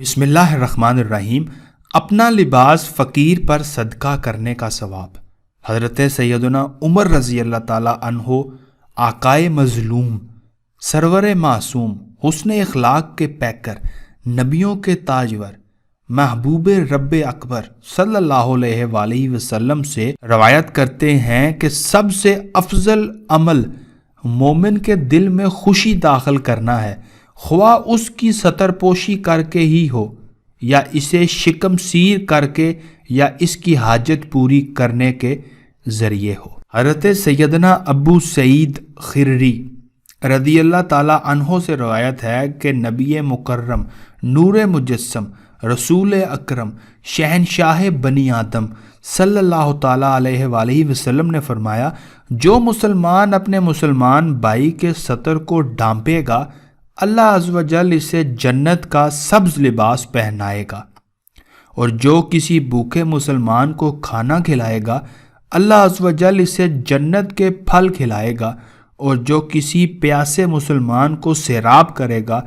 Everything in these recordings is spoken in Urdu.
بسم اللہ الرحمن الرحیم۔ اپنا لباس فقیر پر صدقہ کرنے کا ثواب۔ حضرت سیدنا عمر رضی اللہ تعالیٰ عنہ، آقائے مظلوم، سرور معصوم، حسن اخلاق کے پیکر، نبیوں کے تاجور، محبوب رب اکبر صلی اللہ علیہ وآلہ وسلم سے روایت کرتے ہیں کہ سب سے افضل عمل مومن کے دل میں خوشی داخل کرنا ہے، خواہ اس کی ستر پوشی کر کے ہی ہو، یا اسے شکم سیر کر کے، یا اس کی حاجت پوری کرنے کے ذریعے ہو۔ حضرت سیدنا ابو سعید خرری رضی اللہ تعالیٰ عنہ سے روایت ہے کہ نبی مکرم، نور مجسم، رسول اکرم، شہنشاہ بنی آدم صلی اللہ تعالیٰ علیہ وآلہ وسلم نے فرمایا، جو مسلمان اپنے مسلمان بھائی کے ستر کو ڈھانپے گا، اللہ عز و جل اسے جنت کا سبز لباس پہنائے گا، اور جو کسی بھوکے مسلمان کو کھانا کھلائے گا، اللہ عز و جل اسے جنت کے پھل کھلائے گا، اور جو کسی پیاسے مسلمان کو سیراب کرے گا،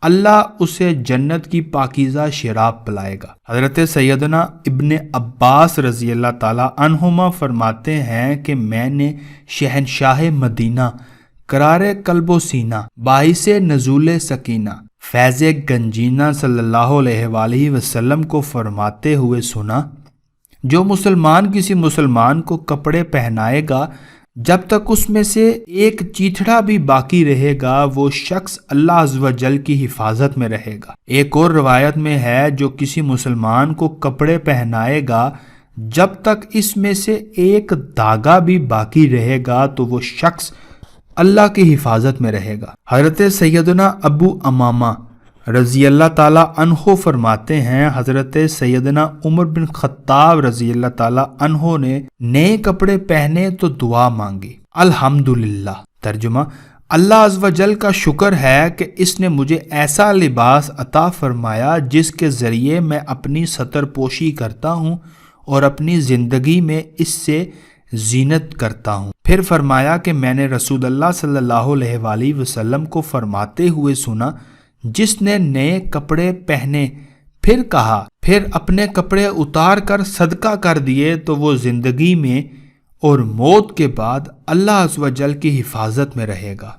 اللہ اسے جنت کی پاکیزہ شراب پلائے گا۔ حضرت سیدنا ابن عباس رضی اللہ تعالیٰ عنہما فرماتے ہیں کہ میں نے شہنشاہ مدینہ، قرار قلب و سینہ، باعث نزول سکینہ، فیض گنجینہ صلی اللہ علیہ وآلہ وسلم کو فرماتے ہوئے سنا، جو مسلمان کسی مسلمان کو کپڑے پہنائے گا، جب تک اس میں سے ایک چیتھڑا بھی باقی رہے گا، وہ شخص اللہ عز و جل کی حفاظت میں رہے گا۔ ایک اور روایت میں ہے، جو کسی مسلمان کو کپڑے پہنائے گا، جب تک اس میں سے ایک دھاگا بھی باقی رہے گا، تو وہ شخص اللہ کی حفاظت میں رہے گا۔ حضرت سیدنا ابو امامہ رضی اللہ تعالیٰ عنہ فرماتے ہیں، حضرت سیدنا عمر بن خطاب رضی اللہ تعالیٰ عنہ نے نئے کپڑے پہنے تو دعا مانگی، الحمدللہ۔ ترجمہ: اللہ عز و جل کا شکر ہے کہ اس نے مجھے ایسا لباس عطا فرمایا جس کے ذریعے میں اپنی ستر پوشی کرتا ہوں اور اپنی زندگی میں اس سے زینت کرتا ہوں۔ پھر فرمایا کہ میں نے رسول اللہ صلی اللہ علیہ وآلہ وسلم کو فرماتے ہوئے سنا، جس نے نئے کپڑے پہنے، پھر کہا، پھر اپنے کپڑے اتار کر صدقہ کر دیے، تو وہ زندگی میں اور موت کے بعد اللہ عز و جل کی حفاظت میں رہے گا۔